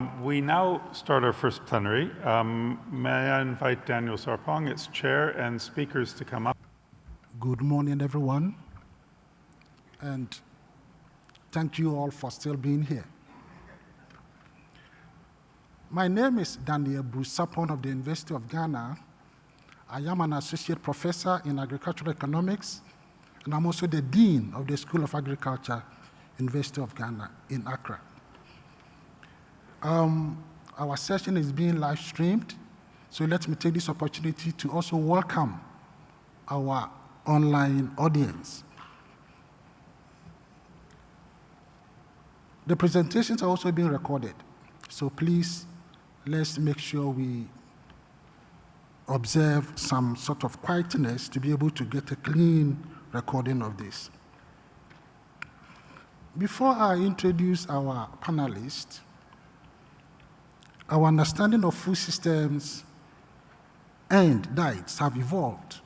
We now start our first plenary. May I invite Daniel Sarpong, its chair, and speakers to come up. Good morning, everyone, and thank you all for still being here. My name is Daniel Sarpong of the University of Ghana. I am an associate professor in agricultural economics, and I'm also the dean of the School of Agriculture, University of Ghana in Accra. Our session is being live streamed, so let me take this opportunity to also welcome our online audience. The presentations are also being recorded, so please let's make sure we observe some sort of quietness to be able to get a clean recording of this. Before I introduce our panelists, our understanding of food systems and diets have evolved.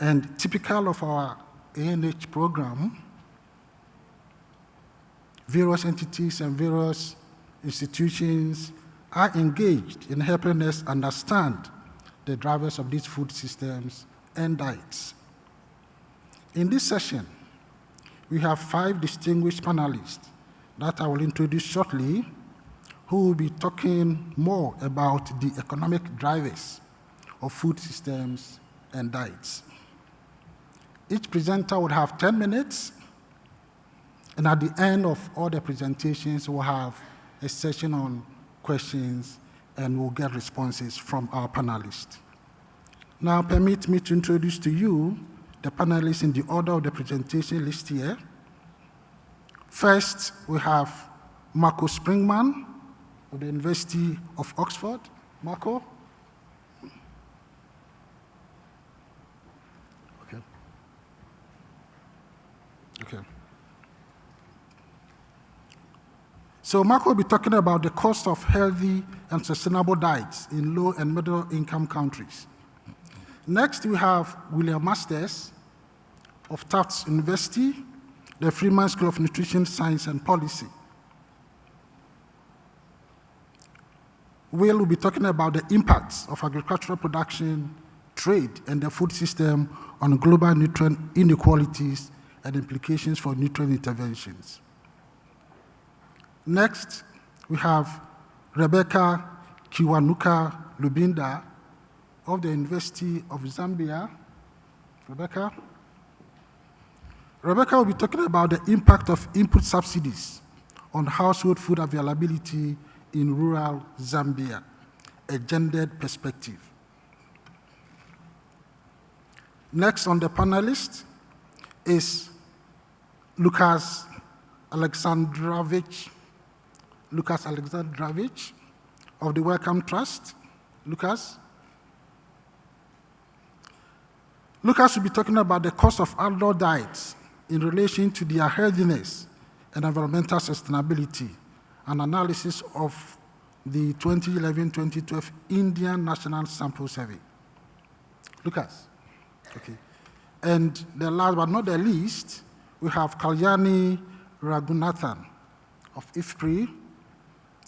And typical of our ANH program, various entities and various institutions are engaged in helping us understand the drivers of these food systems and diets. In this session, we have 5 distinguished panelists that I will introduce shortly, who will be talking more about the economic drivers of food systems and diets. Each presenter will have 10 minutes, and at the end of all the presentations, we'll have a session on questions, and we'll get responses from our panelists. Now, permit me to introduce to you the panelists in the order of the presentation list here. First, we have Marco Springman of the University of Oxford. Marco? Okay. So Marco will be talking about the cost of healthy and sustainable diets in low and middle income countries. Next, we have William Masters of Tufts University, the Freeman School of Nutrition, Science and Policy. Will be talking about the impacts of agricultural production, trade, and the food system on global nutrient inequalities and implications for nutrient interventions. Next, we have Rebecca Kiwanuka Lubinda of the University of Zambia. Rebecca will be talking about the impact of input subsidies on household food availability in rural Zambia, a gendered perspective. Next on the panelist is Lucas Alexandrovich of the Wellcome Trust. Lucas will be talking about the cost of outdoor diets in relation to their healthiness and environmental sustainability, an analysis of the 2011-2012 Indian National Sample Survey. Lucas. Okay. And the last but not the least, we have Kalyani Raghunathan of IFPRI,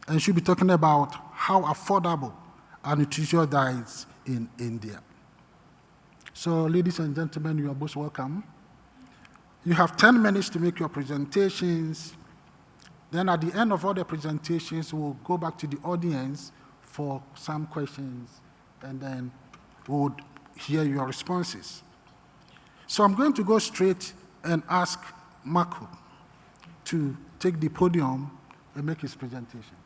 and she'll be talking about how affordable are nutritious diets in India. So, ladies and gentlemen, you are both welcome. You have 10 minutes to make your presentations. Then at the end of all the presentations, we'll go back to the audience for some questions, and then we'll hear your responses. So I'm going to go straight and ask Marco to take the podium and make his presentation.